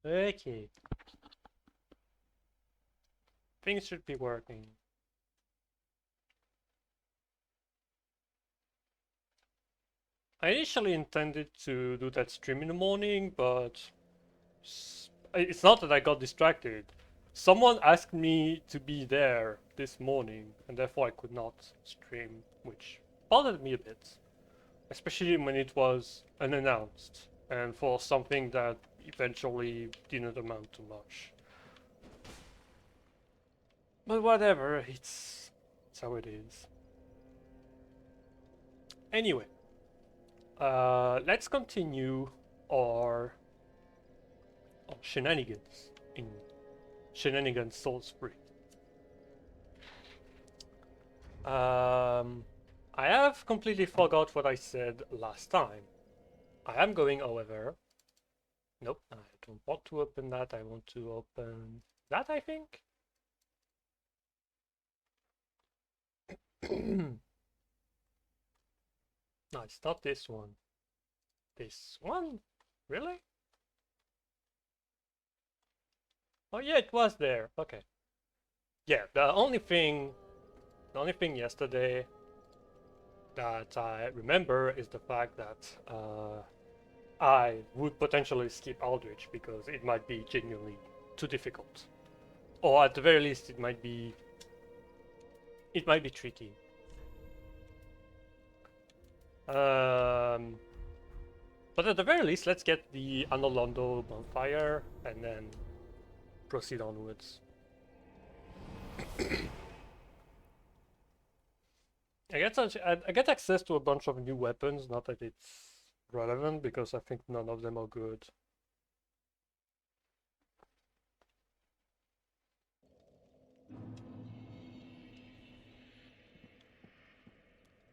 Okay. Things should be working. I initially intended to do that stream in the morning, but it's not that I got distracted. Someone asked me to be there this morning, and therefore I could not stream, which bothered me a bit. Especially when it was unannounced, and for something that eventually didn't amount to much. But whatever, it's how it is. Anyway, let's continue our shenanigans in Shenanigans Salisbury. I have completely forgot what I said last time. I am going, however. Nope, I don't want to open that. I want to open that, I think. No, it's not this one. This one? Really? Oh yeah, it was there. Okay. Yeah, the only thing yesterday that I remember is the fact that I would potentially skip Aldrich because it might be genuinely too difficult, or at the very least, it might be tricky. Um, but at the very least, let's get the Anolondo bonfire and then proceed onwards. I get access to a bunch of new weapons, not that it's relevant, because I think none of them are good.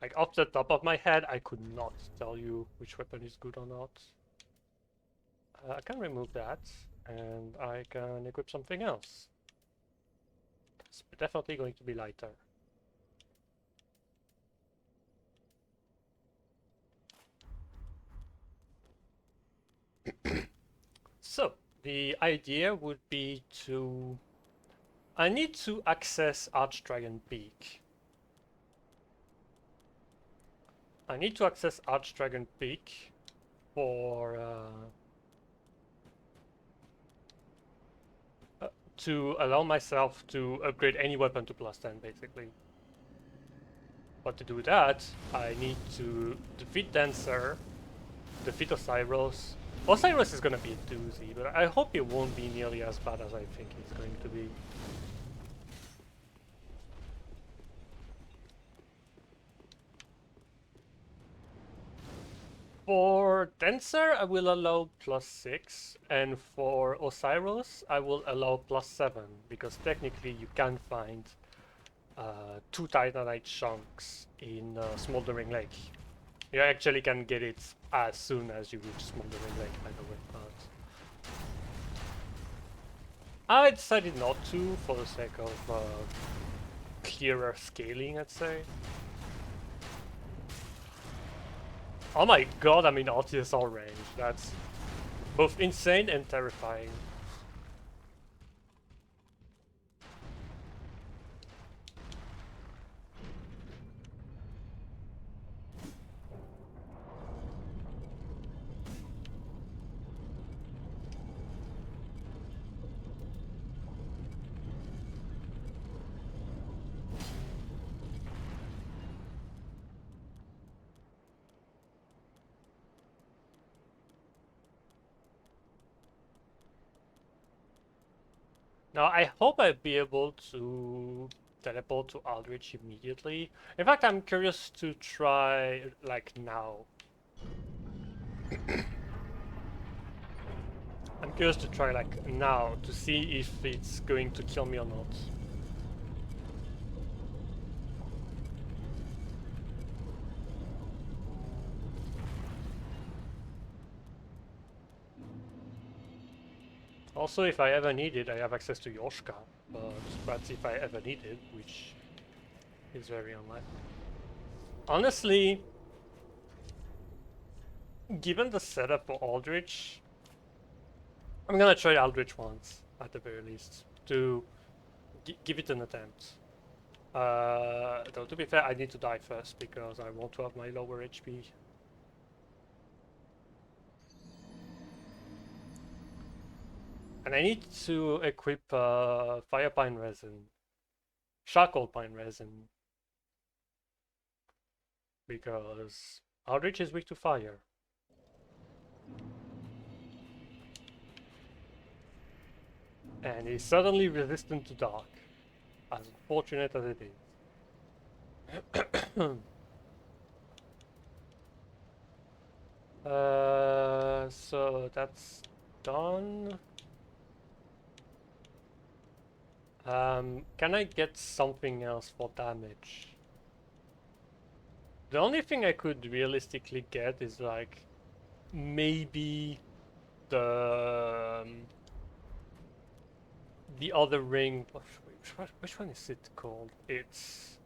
Like, off the top of my head, I could not tell you which weapon is good or not. I can remove that, and I can equip something else. It's definitely going to be lighter. So, the idea would be to... I need to access Archdragon Peak. I need to access Archdragon Peak for... to allow myself to upgrade any weapon to +10, basically. But to do that, I need to defeat Dancer, defeat Osiris. Osiris is gonna be a doozy, but I hope it won't be nearly as bad as I think it's going to be. For Dancer, I will allow +6, and for Osiris, I will allow +7, because technically you can find 2 Titanite chunks in Smoldering Lake. You actually can get it as soon as you reach Smoldering Lake, by the way. But I decided not to, for the sake of clearer scaling, I'd say. Oh my god, I'm in FlynnTSR range. That's both insane and terrifying. Now, I hope I'll be able to teleport to Aldrich immediately. In fact, I'm curious to try, like, now. I'm curious to try, like, now, to see if it's going to kill me or not. Also, if I ever need it, I have access to Yoshka, but if I ever need it, which is very unlikely. Honestly, given the setup for Aldrich, I'm gonna try Aldrich once, at the very least, to give it an attempt. Though to be fair, I need to die first because I want to have my lower HP. And I need to equip fire pine resin, charcoal pine resin, because Aldrich is weak to fire. And he's suddenly resistant to dark, as unfortunate as it is. So that's done. Can I get something else for damage? The only thing I could realistically get is like maybe the other ring. Which one is it called? It's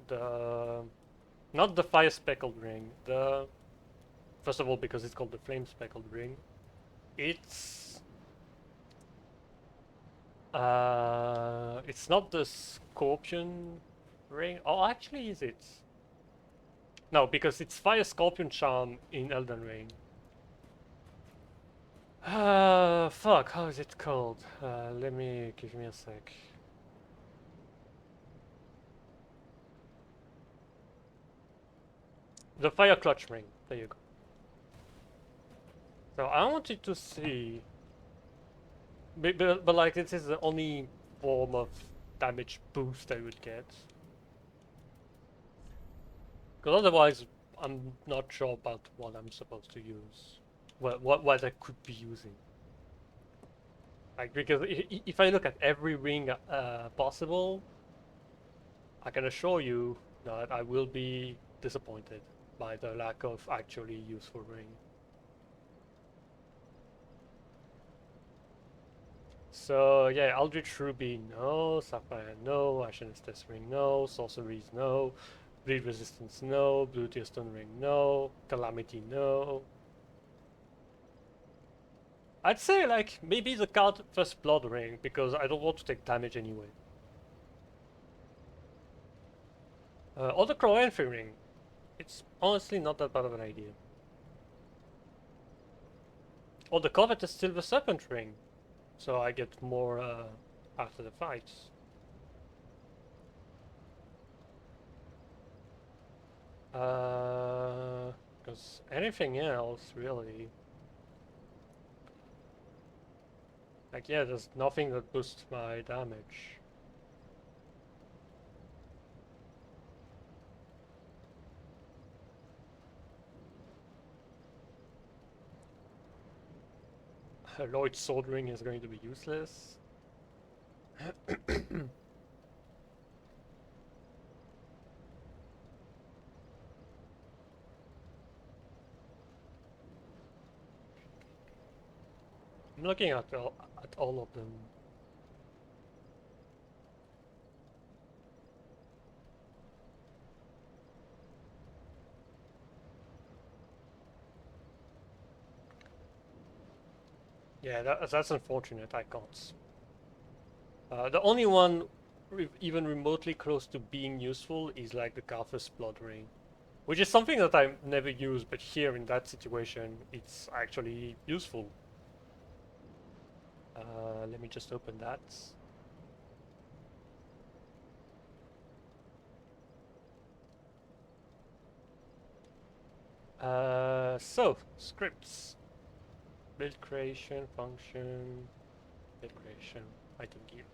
the not the fire speckled ring. The first of all because it's called the flame speckled ring. It's not the scorpion ring. Oh, actually, is it? No, because it's fire scorpion charm in Elden Ring. Fuck, how is it called? Give me a sec. The fire clutch ring. There you go. So I wanted to see, but like this is the only form of damage boost I would get. Because otherwise, I'm not sure about what I'm supposed to use. What I could be using. Like, because if I look at every ring possible, I can assure you that I will be disappointed by the lack of actually useful ring. So yeah, Eldritch Ruby, no. Sapphire, no. Ashen Estes ring, no. Sorceries, no. Bleed Resistance, no. Blue Tear Stone ring, no. Calamity, no. I'd say like maybe the card First Blood ring because I don't want to take damage anyway. Or the Crow ring. It's honestly not that bad of an idea. Or the Covetous Silver Serpent ring, so I get more after the fights. Because anything else really. Like, yeah, there's nothing that boosts my damage. Lloyd's Sword Ring is going to be useless. I'm looking at all of them. Yeah, that's unfortunate. I can't. The only one even remotely close to being useful is like the Garthus Blood Ring, which is something that I never use, but here in that situation, it's actually useful. Let me just open that. So, scripts. Build creation, function, build creation, item gear.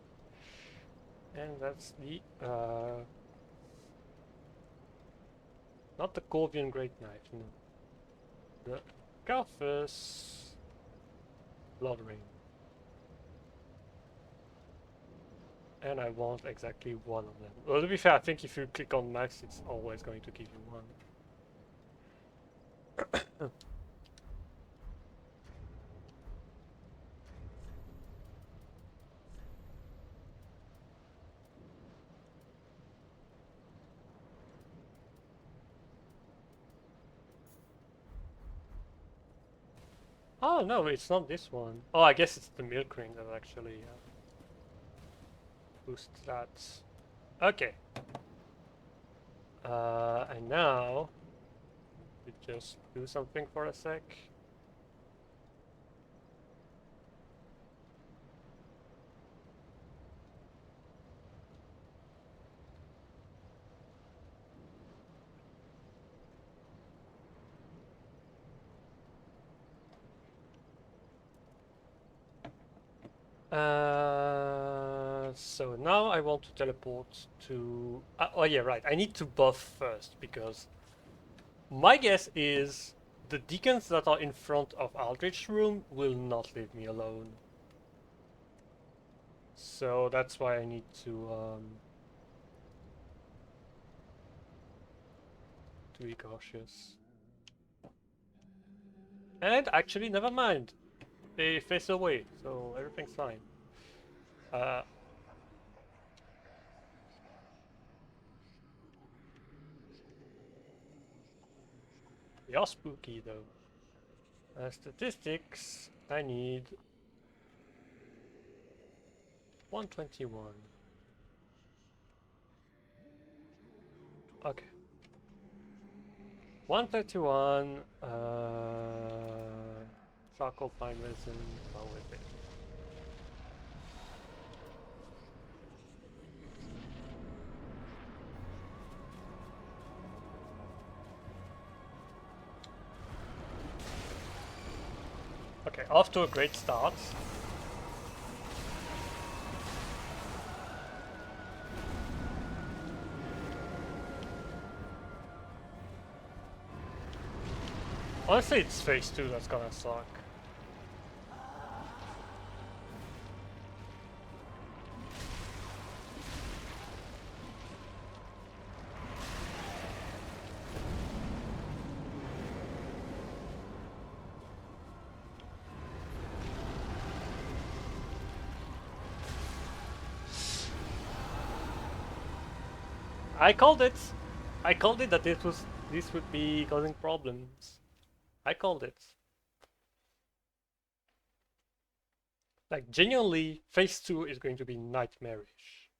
And that's the, not the Corvian Great Knife, no. The Garthus Blood Ring. And I want exactly one of them. Well, to be fair, I think if you click on max, it's always going to give you one. Oh no, it's not this one. Oh, I guess it's the milk ring that actually boosts that. Okay. And now we just do something for a sec. So now I want to teleport to... oh yeah, right. I need to buff first because my guess is the deacons that are in front of Aldrich's room will not leave me alone. So that's why I need to be cautious. And actually, never mind. They face away, so everything's fine. They are spooky though. Statistics, I need 121. Okay. 131, charcoal pine resin, how with it? Okay, off to a great start. Honestly, it's phase 2 that's gonna suck. I called it! I called it that this would be causing problems. I called it. Like, genuinely, phase 2 is going to be nightmarish.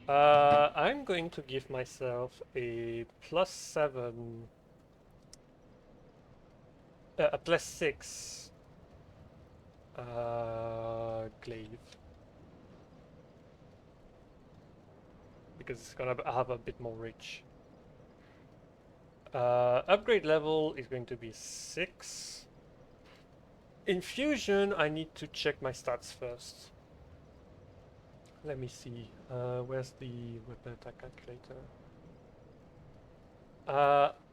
I'm going to give myself a +7... a +6 glaive. Because it's gonna have a bit more reach. Upgrade level is going to be 6. Infusion, I need to check my stats first. Let me see. Where's the weapon attack calculator?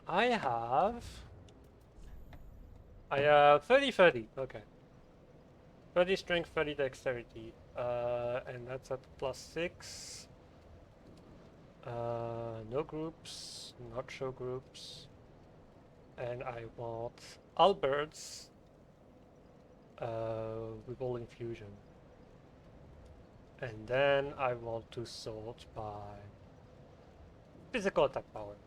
I have 30-30. Okay. 30 strength, 30 dexterity. And that's at +6. No groups, not show groups. And I want Albert's with all infusion. And then I want to sort by physical attack power.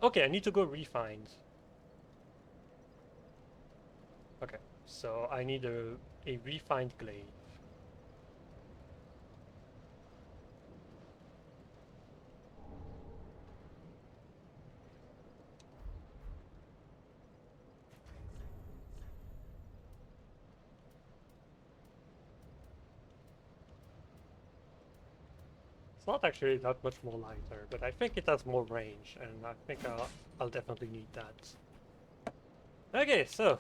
Okay, I need to go refined. Okay, so I need a refined glaive. It's not actually that much more lighter, but I think it has more range, and I think I'll definitely need that. Okay, so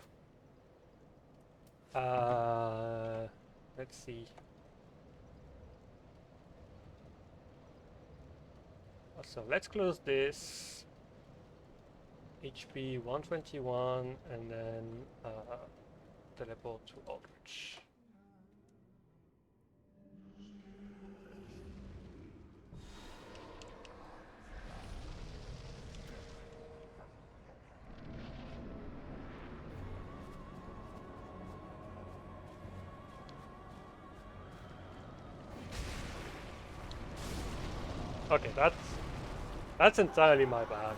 let's see. So let's close this. HP 121, and then teleport to Aldrich. Okay, That's entirely my bad.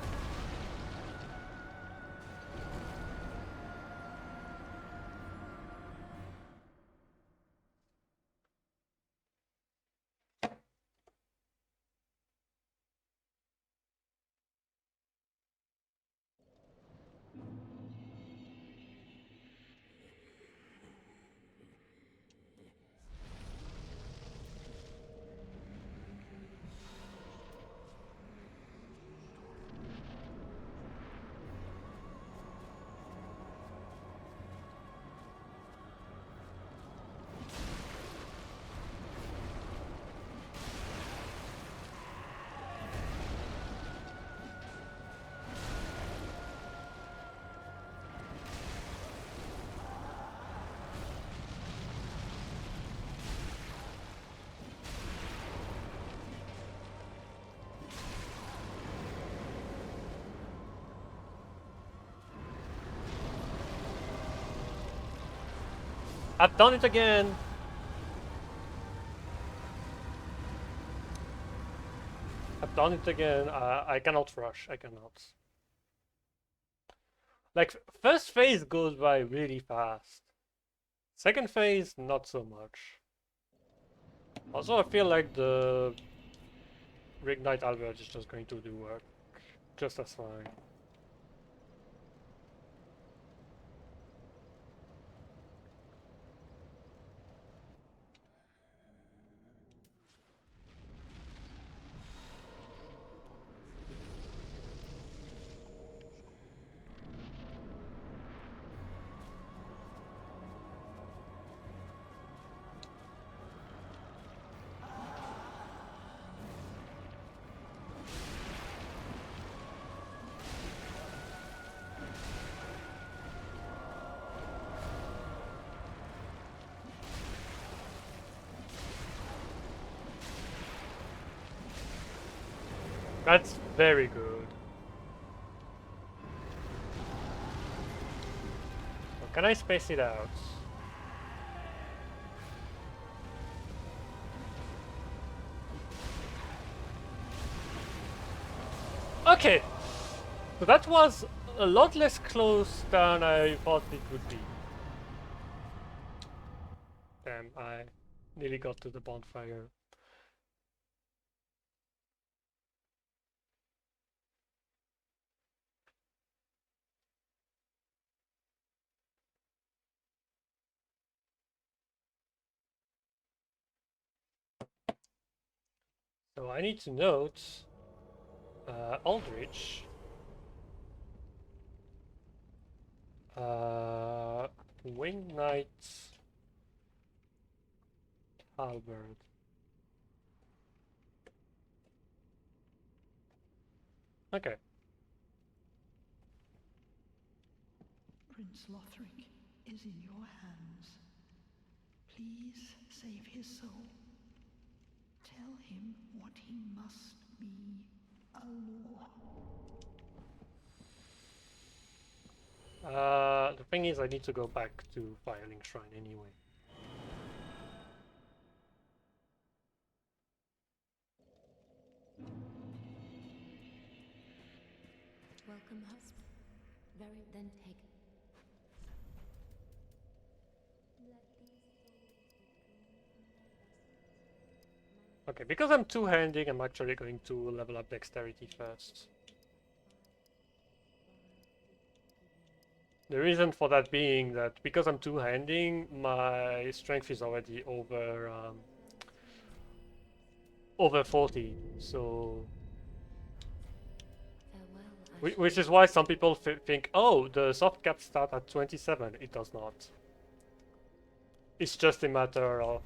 I've done it again! I've done it again. I cannot rush. I cannot. Like, first phase goes by really fast. Second phase, not so much. Also, I feel like the Reignite Albert is just going to do work just as fine. That's very good. So can I space it out? Okay! So that was a lot less close than I thought it would be. Damn, I nearly got to the bonfire. So I need to note Aldrich. Wing Knight Halberd. Okay. Prince Lothric is in your hands. Please save his soul. Tell him what he must be, a law. The thing is, I need to go back to Firelink Shrine anyway. Welcome, husband. Very then take. Okay, because I'm two-handing, I'm actually going to level up dexterity first. The reason for that being that because I'm two-handing, my strength is already over 40, so which is why some people think, oh, the soft caps start at 27. It does not. It's just a matter of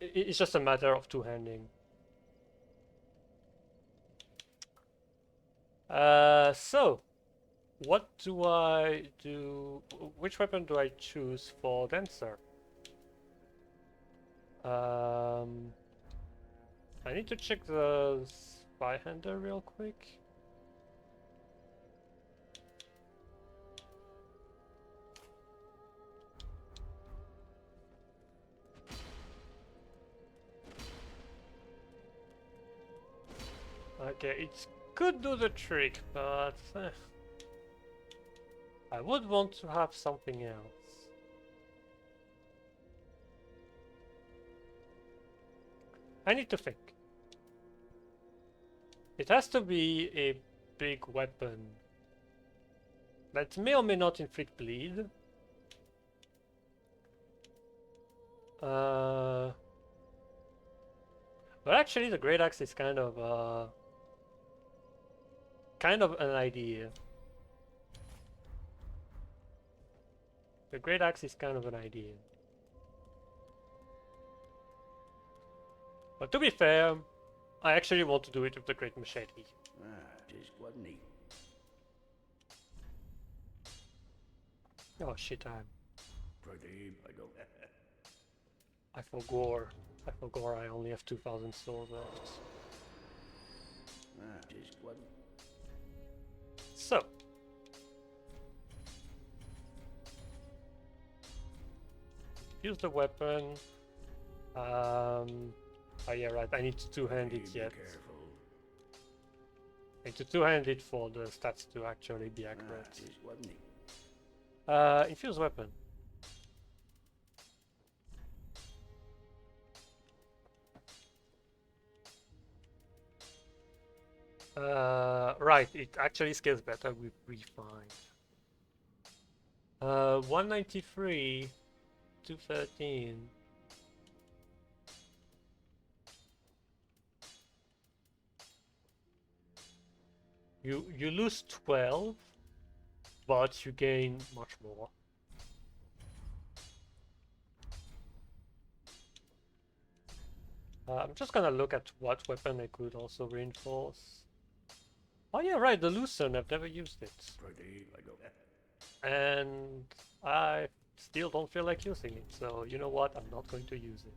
it's just a matter of two-handing. So what do I do? Which weapon do I choose for Dancer? I need to check the Spyhander real quick. Okay, it could do the trick, but I would want to have something else. I need to think. It has to be a big weapon that may or may not inflict bleed. But actually, the Great Axe is kind of an idea. The Great Axe is kind of an idea. But to be fair, I actually want to do it with the Great Machete. Just wasn't he? Oh shit, Pretty, I don't. I forgot. I forgot I only have 2,000 souls left. Just wasn't. So. Use the weapon. Oh yeah, right, I need to two-hand it yet. Careful. I need to two-hand it for the stats to actually be accurate. Just wasn't he? Infuse weapon. Right, it actually scales better with Refine. 193, 213. You lose 12, but you gain much more. I'm just gonna look at what weapon I could also reinforce. Oh yeah, right, the Lucerne, I've never used it. Pretty, I don't. And I still don't feel like using it, so you know what, I'm not going to use it.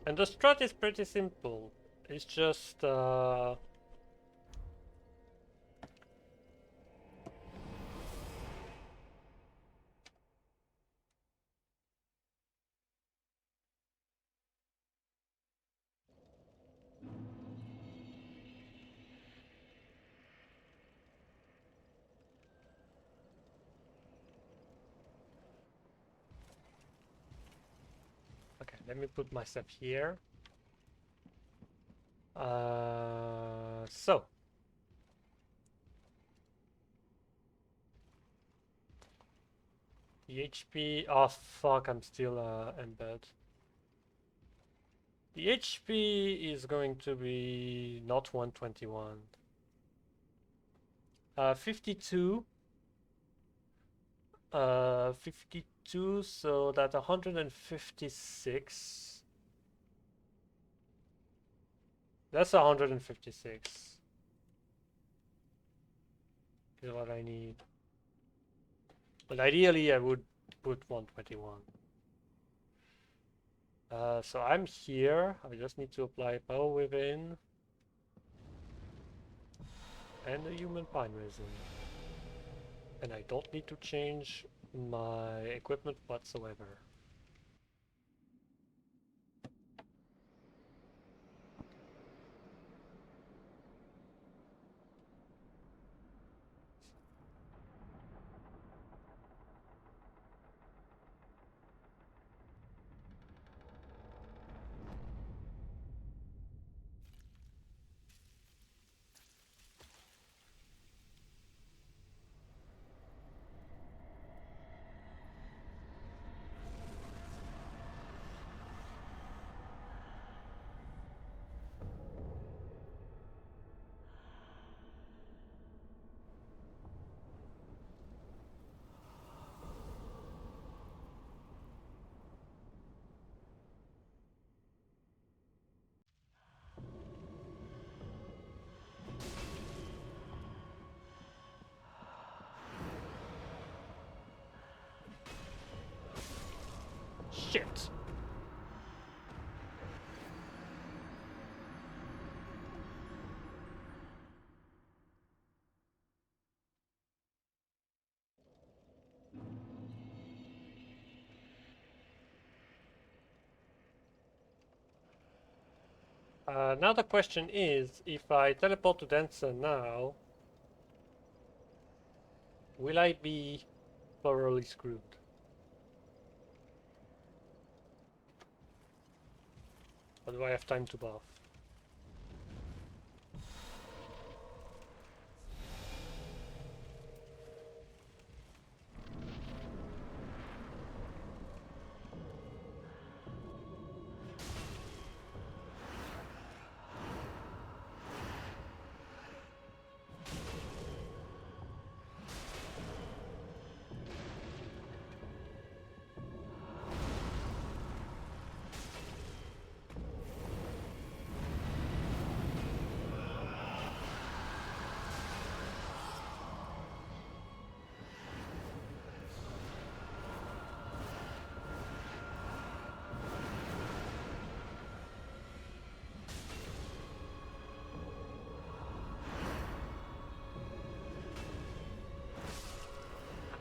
And the strat is pretty simple. It's just okay, let me put myself here. So the HP. Oh fuck! I'm still embed. The HP is going to be not 121. 52. 52. So that's 156. That's 156. Is what I need. But ideally, I would put 121. So I'm here. I just need to apply power within and a human pine resin. And I don't need to change my equipment whatsoever. Shit! Now the question is, if I teleport to Dancer now, will I be thoroughly screwed? Or do I have time to bath?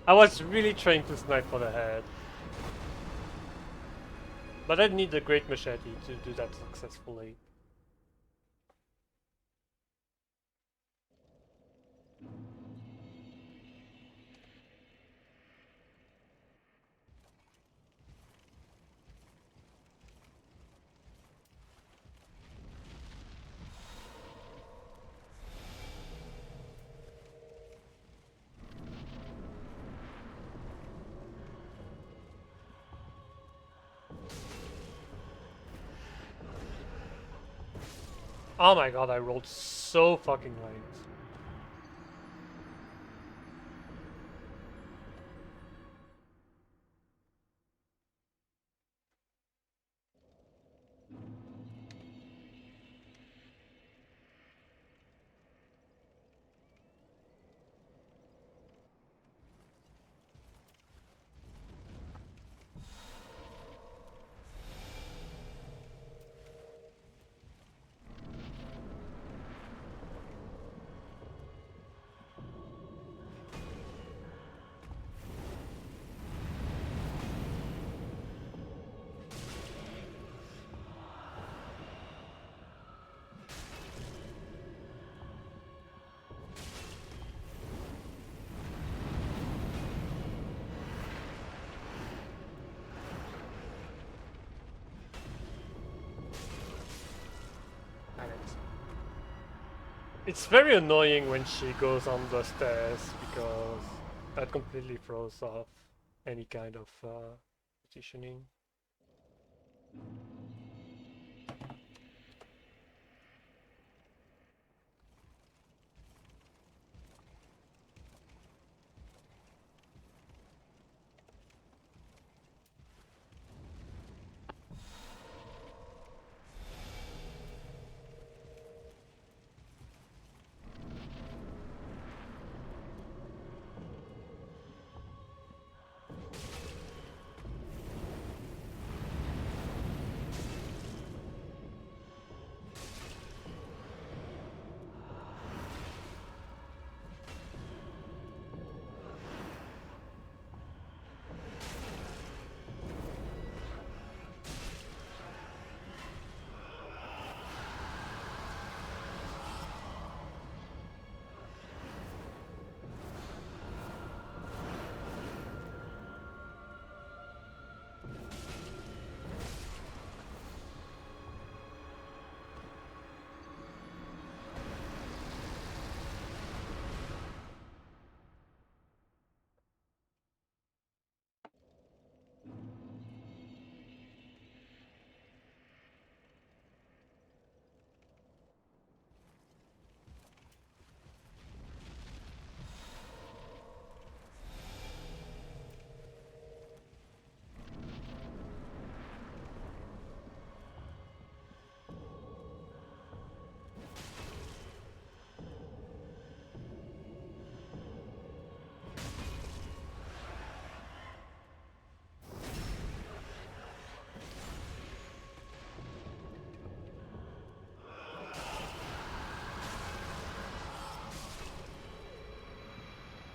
I was really trying to snipe for the head. But I need a great machete to do that successfully. Oh my god, I rolled so fucking late. It's very annoying when she goes on the stairs because that completely throws off any kind of positioning.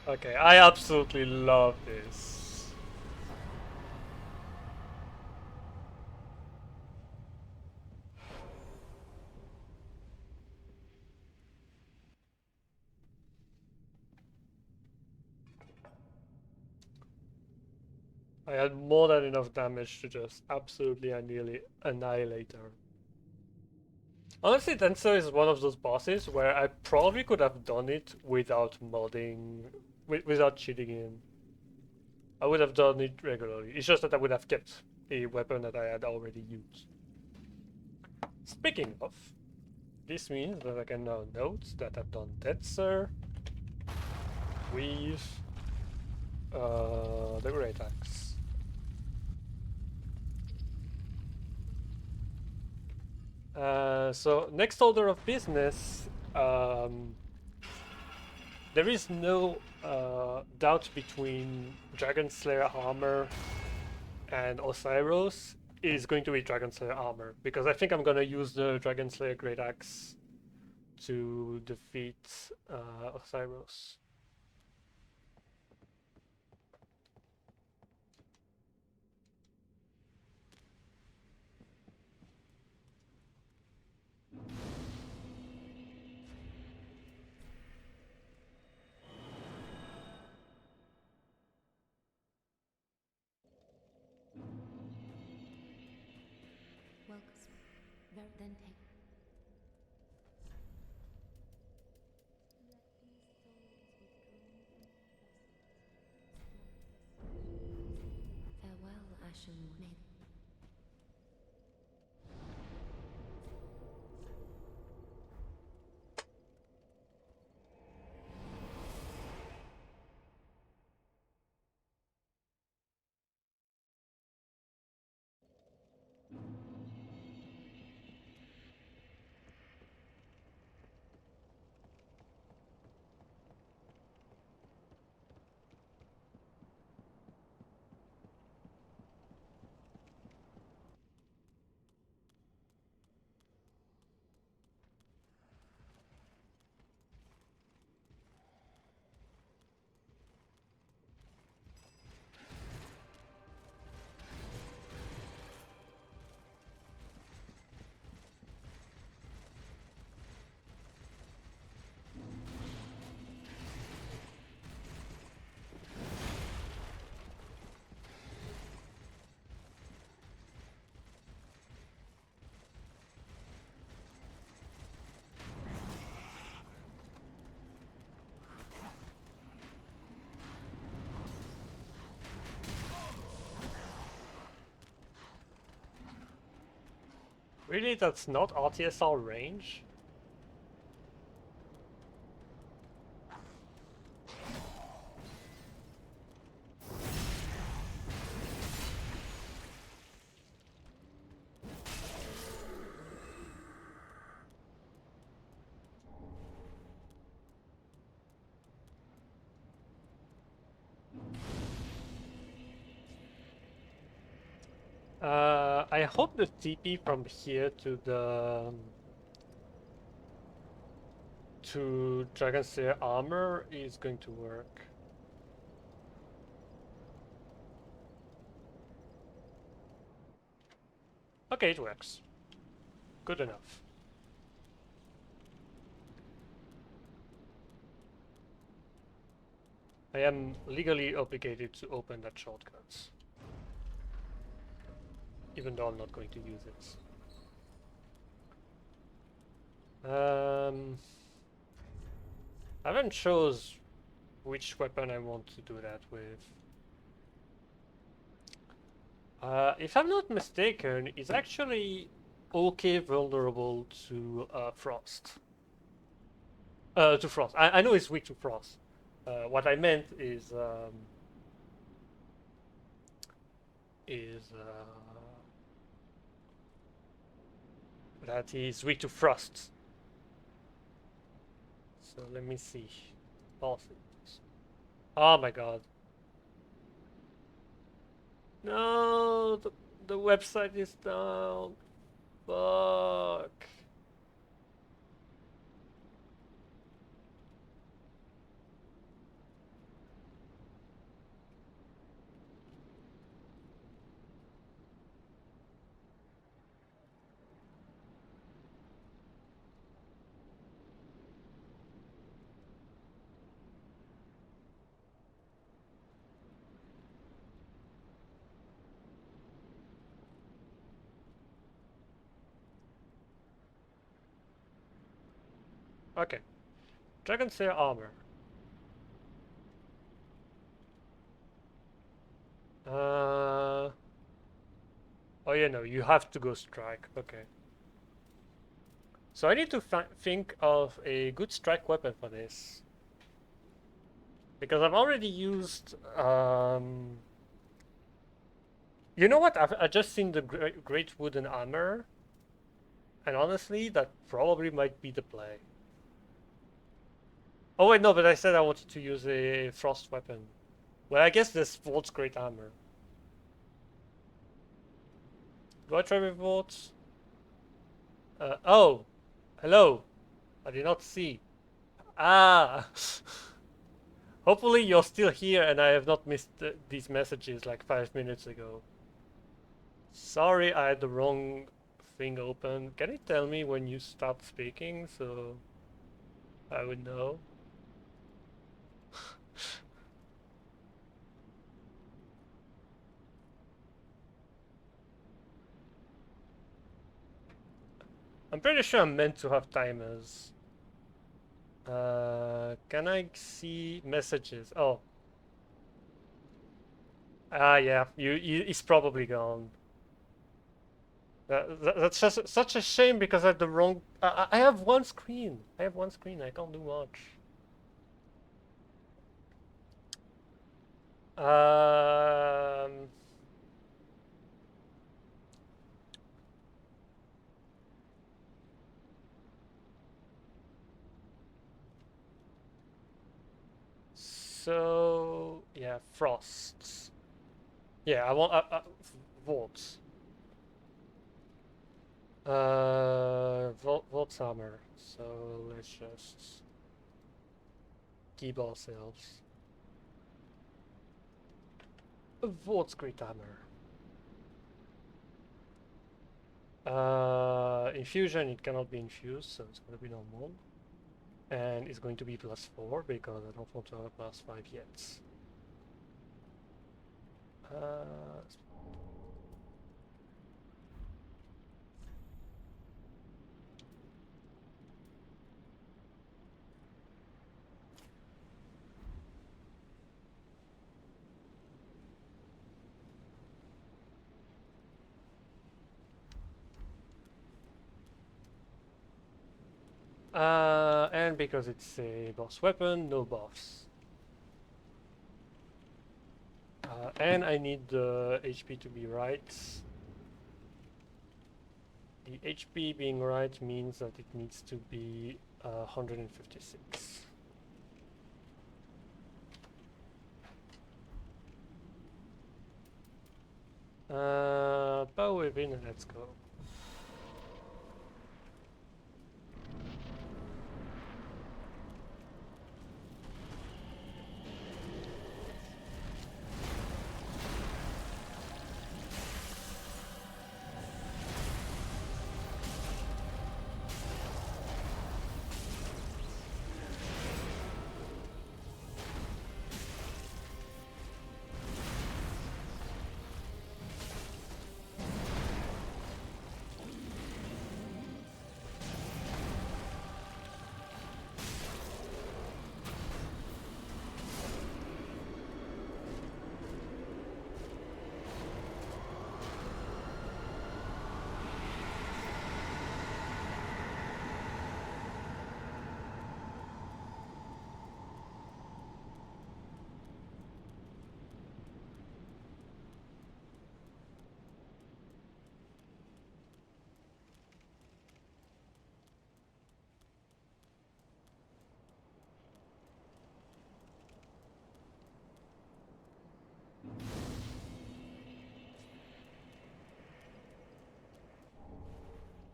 Okay, I absolutely love this. I had more than enough damage to just absolutely annihilate her. Honestly, Tensor is one of those bosses where I probably could have done it without modding, without cheating in. I would have done it regularly. It's just that I would have kept a weapon that I had already used. Speaking of, this means that I can now note that I've done Tensor with the Great Axe. So next order of business, there is no doubt between Dragon Slayer armor and Osiros. Is going to be Dragon Slayer armor because I think I'm gonna use the Dragon Slayer Great Axe to defeat Osiros. Welcome. Very then take. Let these souls withdrawn from farewell, Ashen Maid. Really, that's not RTSR range? I hope the TP from here to the to Dragon Slayer armor is going to work. Okay, it works. Good enough. I am legally obligated to open that shortcut, even though I'm not going to use it. I haven't chose which weapon I want to do that with. If I'm not mistaken, it's actually okay vulnerable to frost. To frost. I know it's weak to frost. What I meant is that he's weak to frost. So let me see. Oh my god. No, the website is down. Fuck. Okay. FlynnTSR armor. Oh yeah, no, you have to go strike. Okay. So I need to think of a good strike weapon for this. Because I've already used, you know what? I just seen the great wooden armor. And honestly, that probably might be the play. Oh wait, no, but I said I wanted to use a frost weapon. Well, I guess this Volt's great armor. Do I try with Volts? Oh! Hello! I did not see. Ah! Hopefully you're still here and I have not missed these messages like 5 minutes ago. Sorry, I had the wrong thing open. Can you tell me when you stop speaking so I would know? I'm pretty sure I'm meant to have timers. Can I see messages? Oh. Ah, yeah, he's probably gone. That's just such a shame because I have the wrong. I have one screen. I have one screen. I can't do much. Um. So yeah, frosts. Yeah, I want volts. Volts hammer. So let's just keep ourselves. Volts great hammer. Infusion, it cannot be infused, so it's gonna be normal. And it's going to be +4 because I don't want to have a +5 yet. Uh, and because it's a boss weapon, no buffs. And I need the HP to be right. The HP being right means that it needs to be 156. Power within, let's go.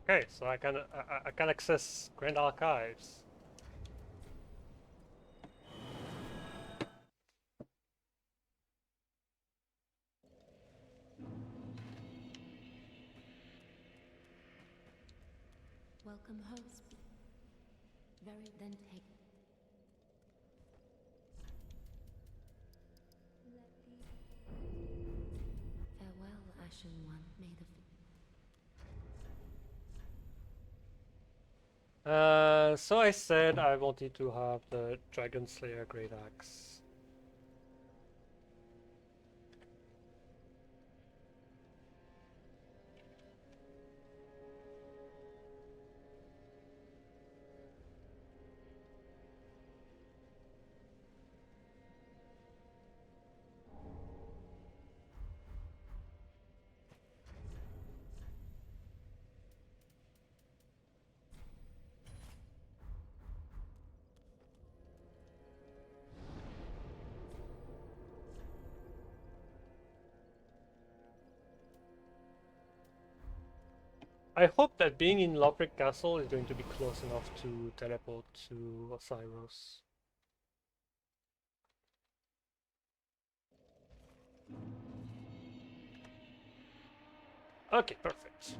Okay, so I can access Grand Archives. Welcome host. Very then take. Farewell, Ashen One. May the So I said I wanted to have the Dragon Slayer Great Axe. I hope that being in Lothric Castle is going to be close enough to teleport to Osiris. Okay, perfect.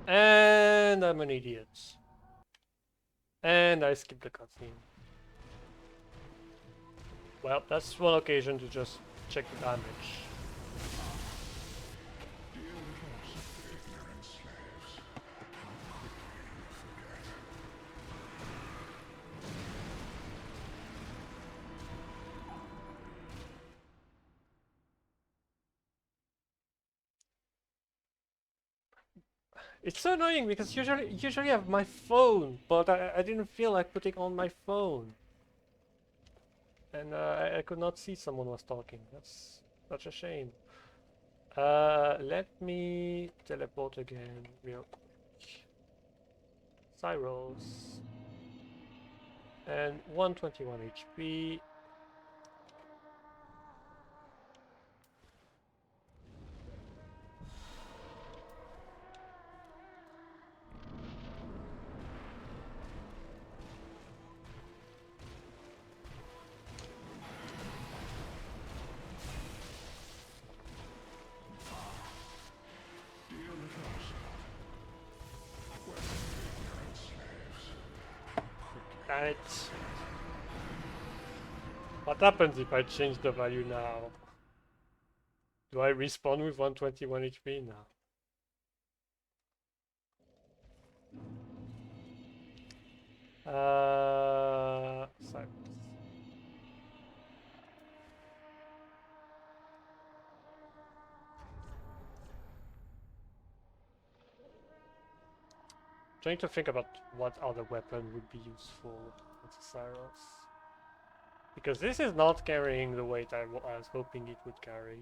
And I'm an idiot. And I skipped the cutscene. Well, that's one occasion to just check the damage. It's so annoying because usually I have my phone, but I didn't feel like putting on my phone. And I could not see someone was talking. That's such a shame. Let me teleport again real quick. Cyrus. And 121 HP. Damn it. What happens if I change the value now? Do I respawn with 121 HP now? Cyrus. Trying to think about what other weapon would be useful with Cyrus. Because this is not carrying the weight I was hoping it would carry.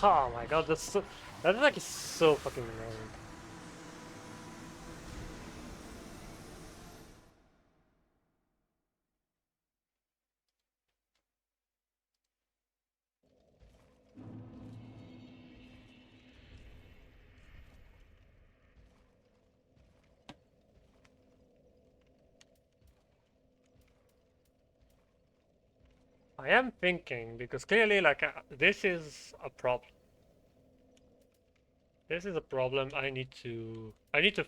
Oh my god, that attack is so fucking annoying. I am thinking, because clearly, like, this is a problem. This is a problem. I need to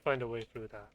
find a way through that.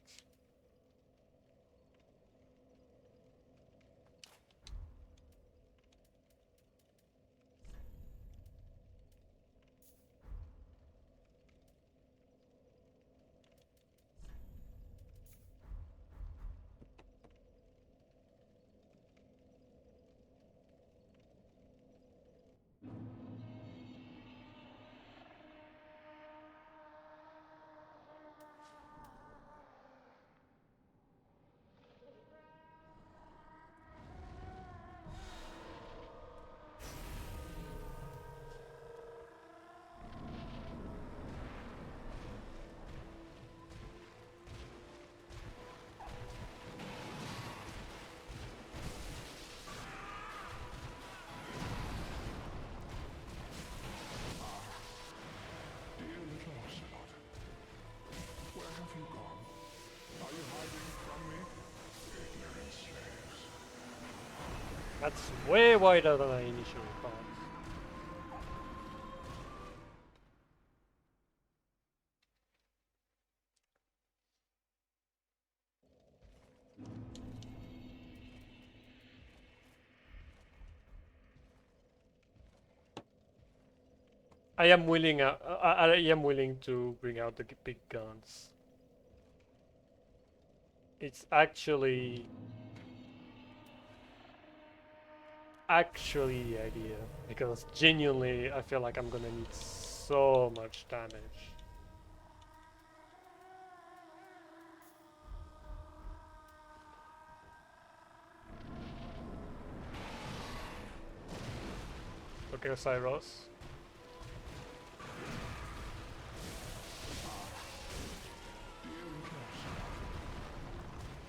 That's way wider than I initially thought. I am willing. I am willing to bring out the big guns. It's actually the idea, because genuinely I feel like I'm gonna need so much damage. Okay, Cyros.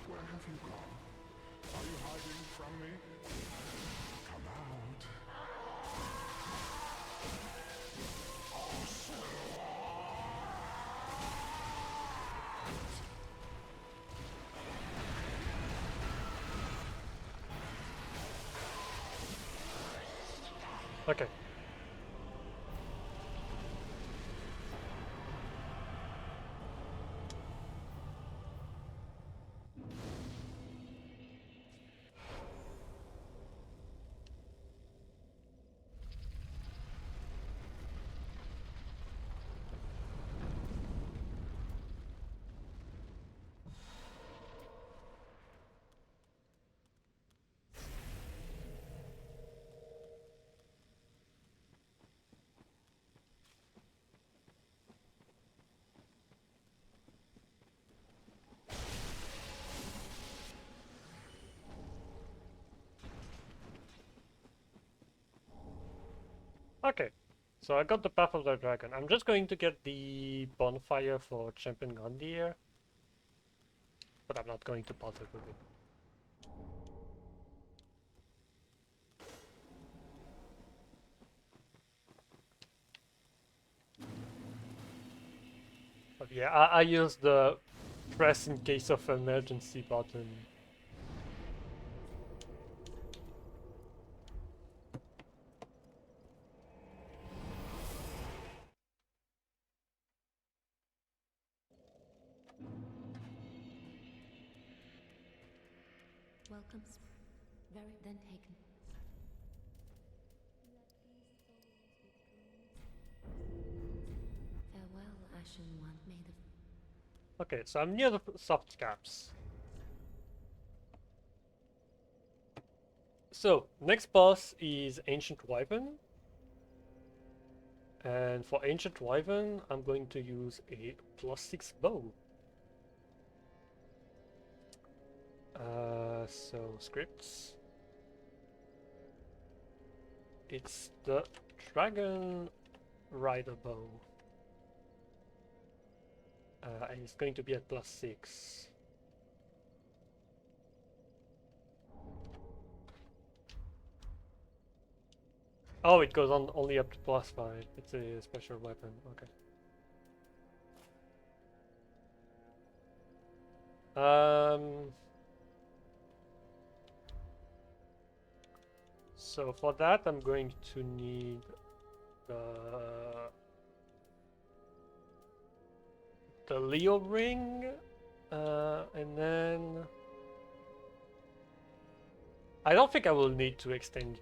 Where have you gone? Are you hiding from me? Come out. Okay. Okay. So I got the Path of the Dragon. I'm just going to get the bonfire for Champion Gandir, but I'm not going to bother with it. But yeah, I use the press in case of emergency button. Welcome. Very then taken. Farewell, Ashen One. May the Okay, so I'm near the soft caps. So, next boss is Ancient Wyvern. And for Ancient Wyvern, I'm going to use a +6 bow. So, scripts. It's the Dragon Rider bow. And it's going to be at +6. Oh, it goes on only up to +5. It's a special weapon. Okay. So for that, I'm going to need the Leo ring, and then I don't think I will need to extend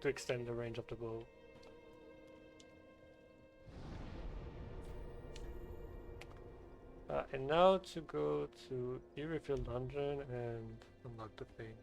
the range of the bow. And now to go to Eeriefield Dungeon and unlock the thing.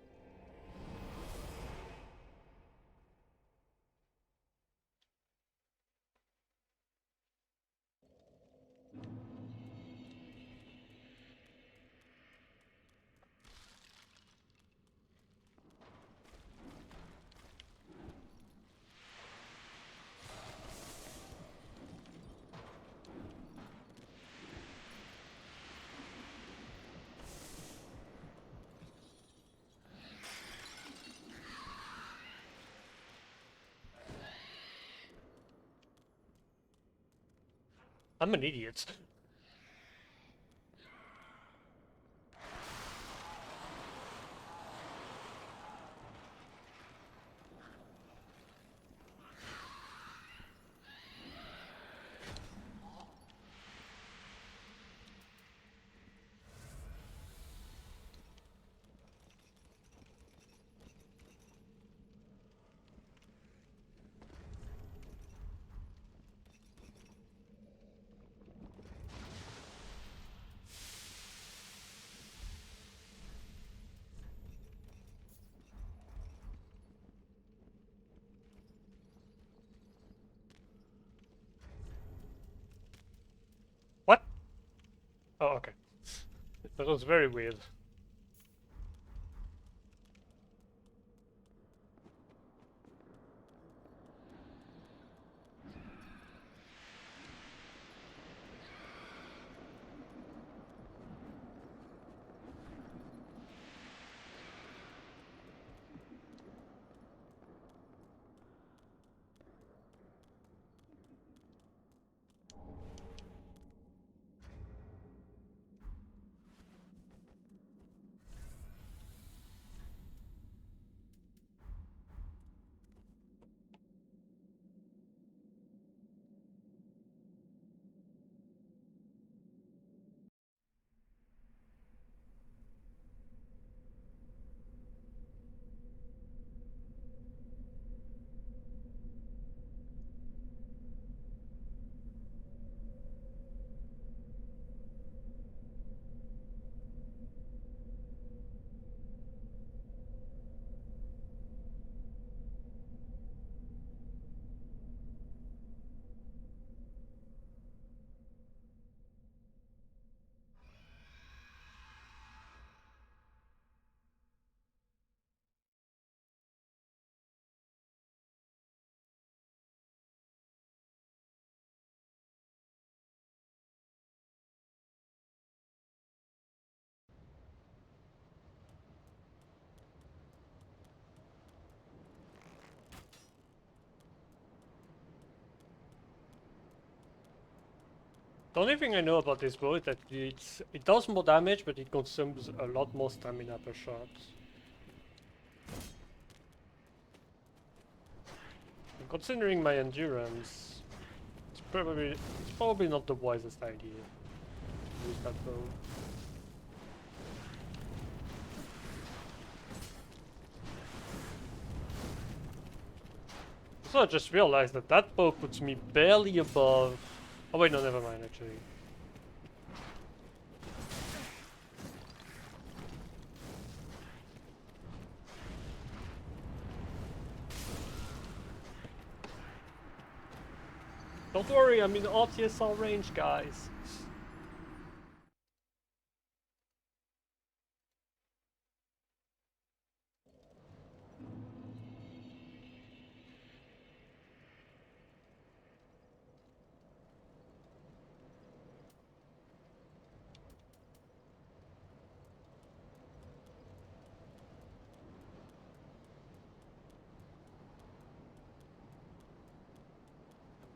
I'm an idiot. That was very weird. The only thing I know about this bow is that it does more damage, but it consumes a lot more stamina per shot. And considering my endurance, it's probably not the wisest idea to use that bow. So I just realized that that bow puts me barely above. Oh wait, no, never mind actually. Don't worry, I'm in FlynnTSR range, guys.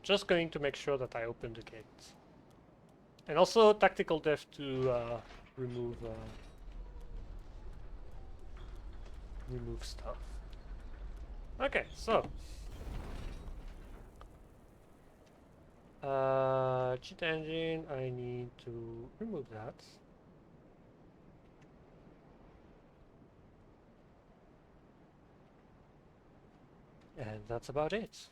Just going to make sure that I open the gate. And also tactical death to remove remove stuff. Okay, so cheat engine, I need to remove that. And that's about it.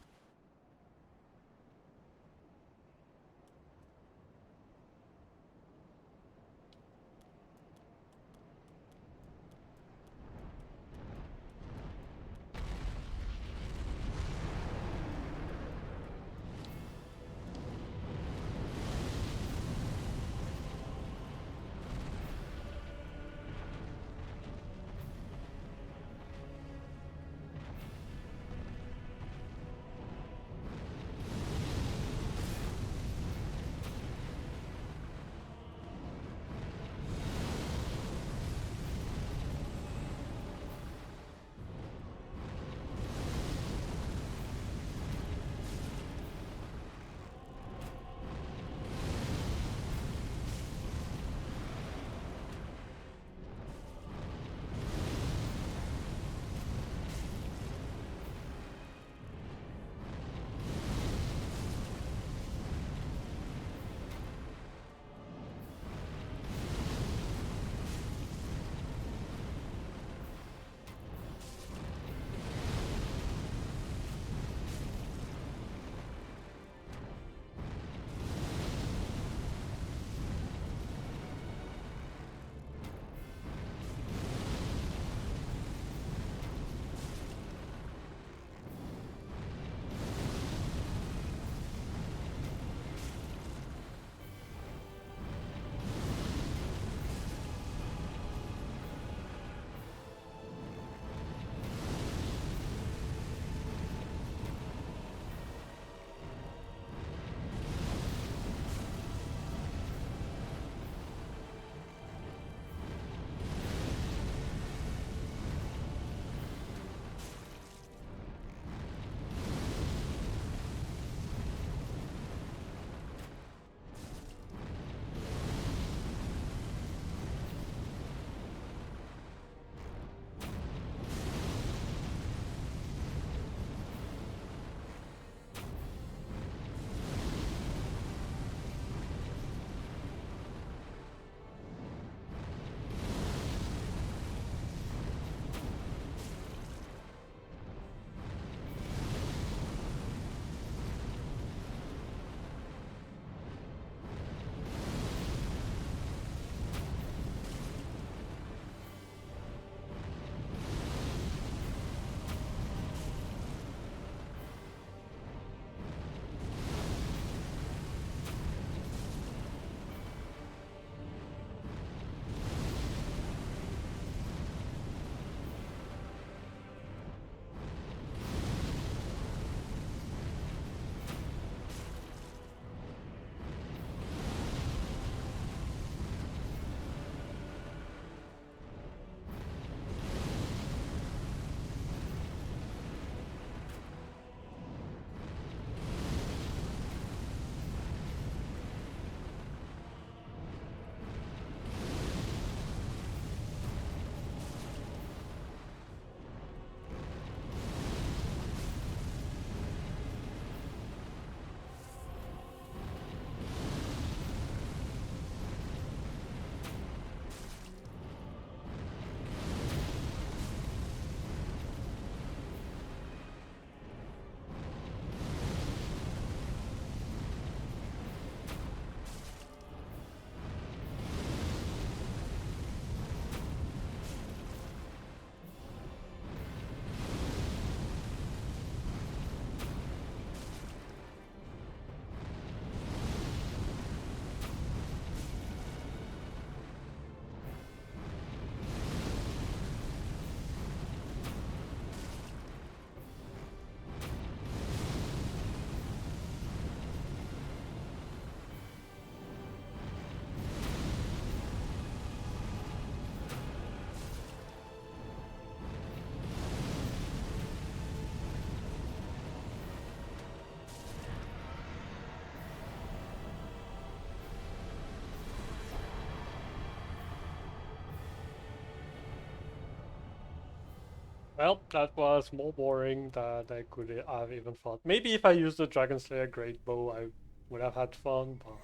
Well, that was more boring than I could have even thought. Maybe if I used the Dragon Slayer Great Bow, I would have had fun, but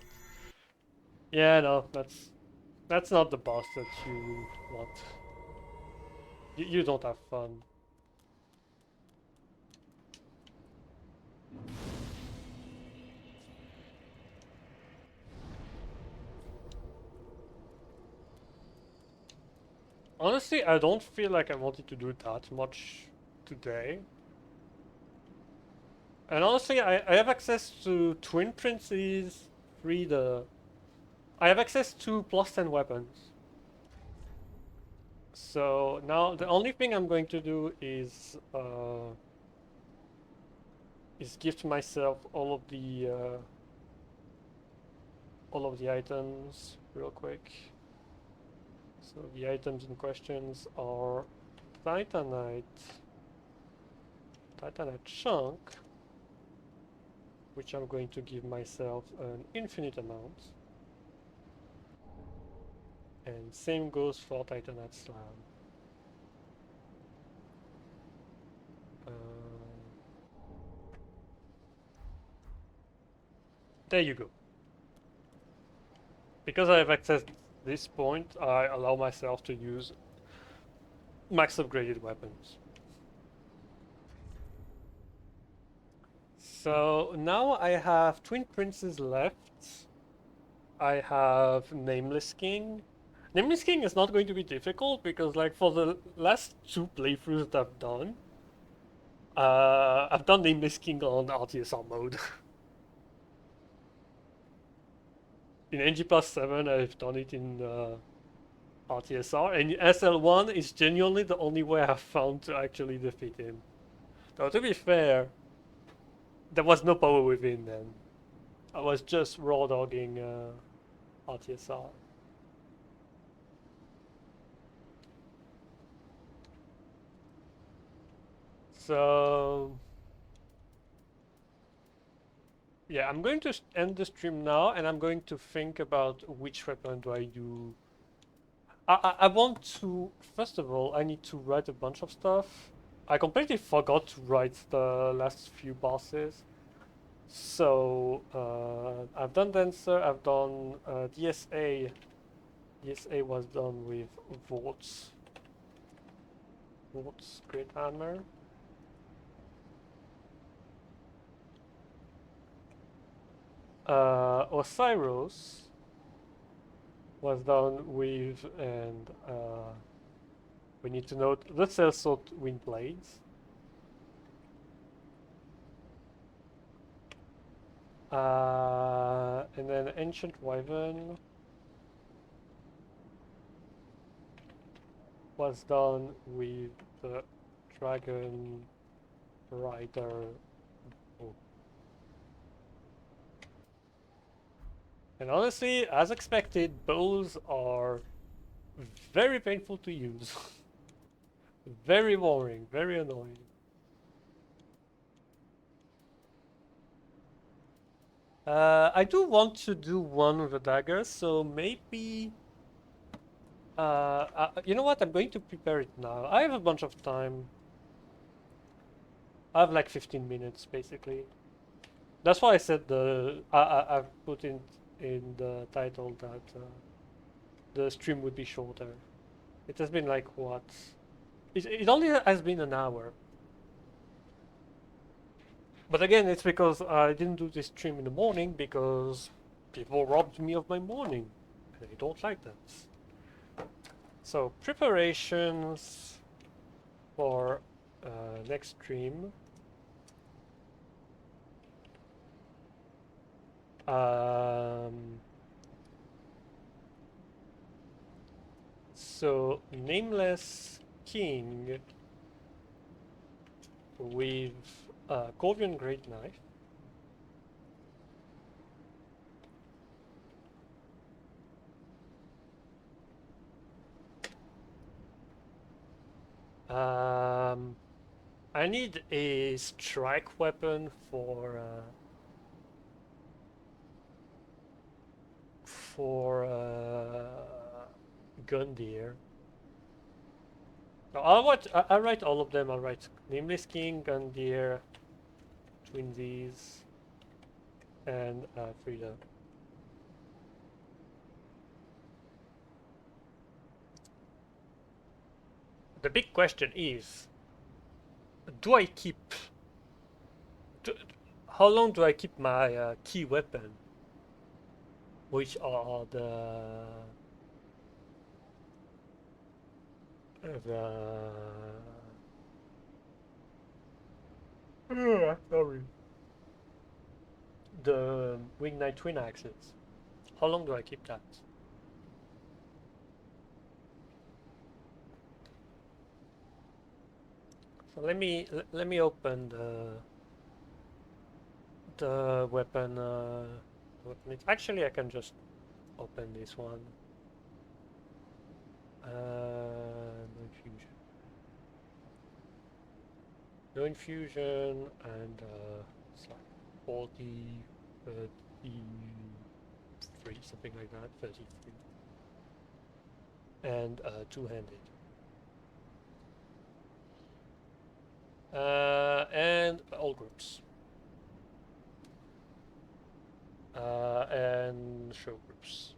yeah, no, that's not the boss that you want. You don't have fun. Honestly, I don't feel like I wanted to do that much today. And honestly, I have access to Twin Princes, I have access to plus 10 weapons. So now the only thing I'm going to do is gift myself all of the items real quick. So the items in questions are Titanite, Titanite chunk, which I'm going to give myself an infinite amount. And same goes for Titanite slab. Uh, there you go. Because I have accessed this point, I allow myself to use max upgraded weapons. So now I have Twin Princes left. I have Nameless King. Nameless King is not going to be difficult because, like, for the last two playthroughs that I've done Nameless King on RTSR mode. In NG plus 7, I've done it in RTSR, and SL1 is genuinely the only way I've found to actually defeat him. Though, to be fair, there was no power within then. I was just raw dogging RTSR. So yeah, I'm going to end the stream now, and I'm going to think about which weapon do I do. I want to, first of all, I need to write a bunch of stuff. I completely forgot to write the last few bosses. So I've done Dancer, I've done DSA. DSA was done with Vort's Great Hammer. Osiris was done with, and we need to note the Sellsword Wind Blades. And then Ancient Wyvern was done with the Dragon Rider. Oh. And honestly, as expected, bows are very painful to use. Very boring, very annoying. I do want to do one with a dagger, so maybe... you know what? I'm going to prepare it now. I have a bunch of time. I have like 15 minutes, basically. That's why I said I've put in the title that the stream would be shorter. It has been like what? It only has been an hour. But again, it's because I didn't do this stream in the morning because people robbed me of my morning. And I don't like that. So, preparations for next stream. So, Nameless King with Corvian Great Knife. I need a strike weapon for Gundyr. No, I'll write all of them. I'll write Nameless King, Gundyr, Twinsies, and Frida. The big question is, do I keep... how long do I keep my key weapon? Which are the sorry, the Wing Knight Twin Axes. How long do I keep that? So let me open the weapon. Actually, I can just open this one. No infusion. No infusion, and it's like 40, 33, something like that, 33. And two-handed. And all groups. And show groups.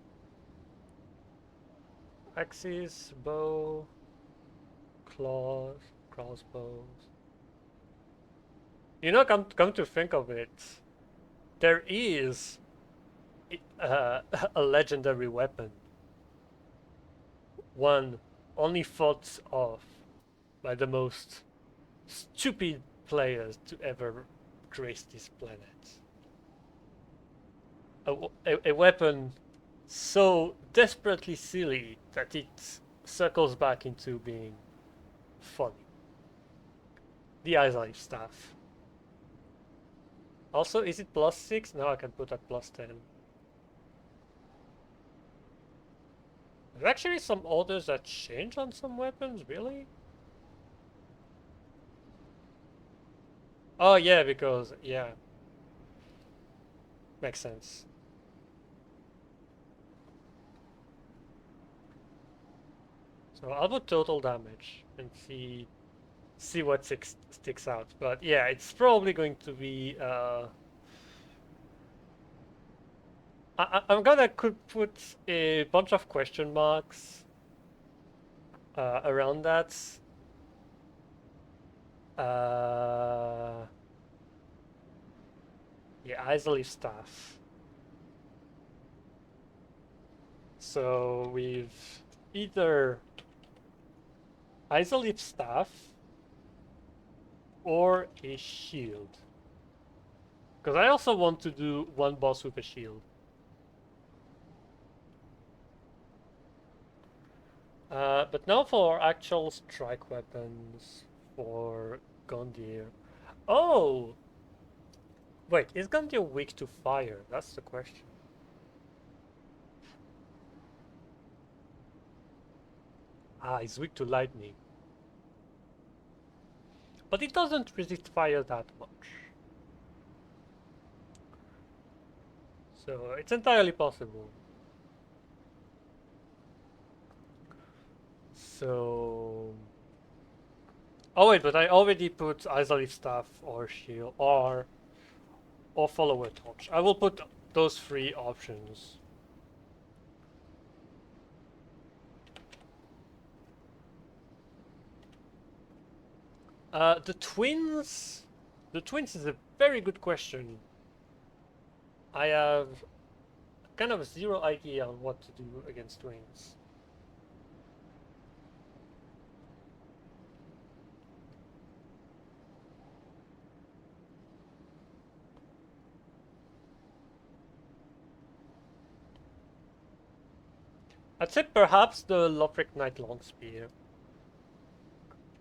Axes, bow, claws, crossbows. You know, come to think of it, there is a legendary weapon. One only thought of by the most stupid players to ever grace this planet. A weapon so desperately silly that it circles back into being funny. The Eyes staff. Also, is it +6? Now I can put at +10. There's actually some orders that change on some weapons, really? Oh yeah, because, yeah. Makes sense. So I'll put total damage and see what sticks out. But yeah, it's probably going to be I'm gonna put a bunch of question marks around that. Yeah, Isley staff. So we've either Isolith staff or a shield. Because I also want to do one boss with a shield. But now for actual strike weapons for Gundyr. Oh! Wait, is Gundyr weak to fire? That's the question. Ah, he's weak to lightning. But it doesn't resist fire that much. So it's entirely possible. So... oh wait, but I already put Isolith Staff or Shield or Follower Torch. I will put those three options. The twins... the twins is a very good question. I have kind of zero idea on what to do against twins. I'd say perhaps the Lothric Knight Longspear.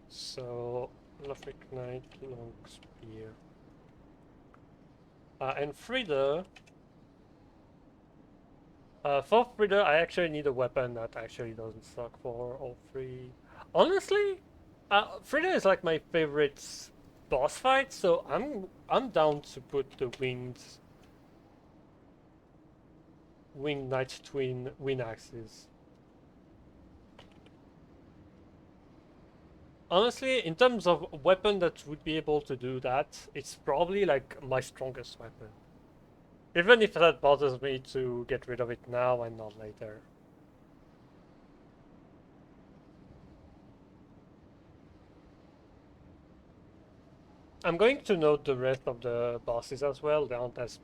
So, Lothric Knight Longspear. And Frida. For Frida, I actually need a weapon that actually doesn't suck for all three. Honestly, Frida is like my favorite boss fight, so I'm down to put the winged Knight Twin Wind Axes. Honestly, in terms of weapon that would be able to do that, it's probably like my strongest weapon. Even if that bothers me to get rid of it now and not later. I'm going to note the rest of the bosses as well. There aren't that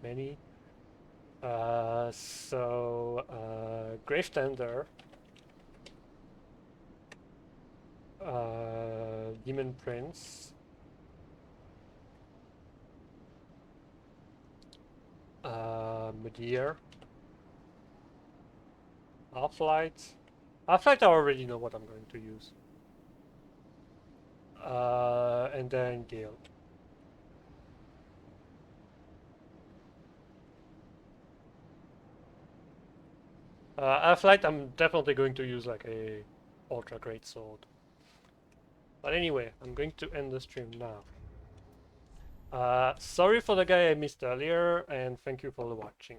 many. Gravetender, Demon Prince, Medeer, Half-Light. Half-Light I already know what I'm going to use. And then Gale. Half-Light I'm definitely going to use like a ultra great sword. But anyway, I'm going to end the stream now. Sorry for the guy I missed earlier, and thank you for watching.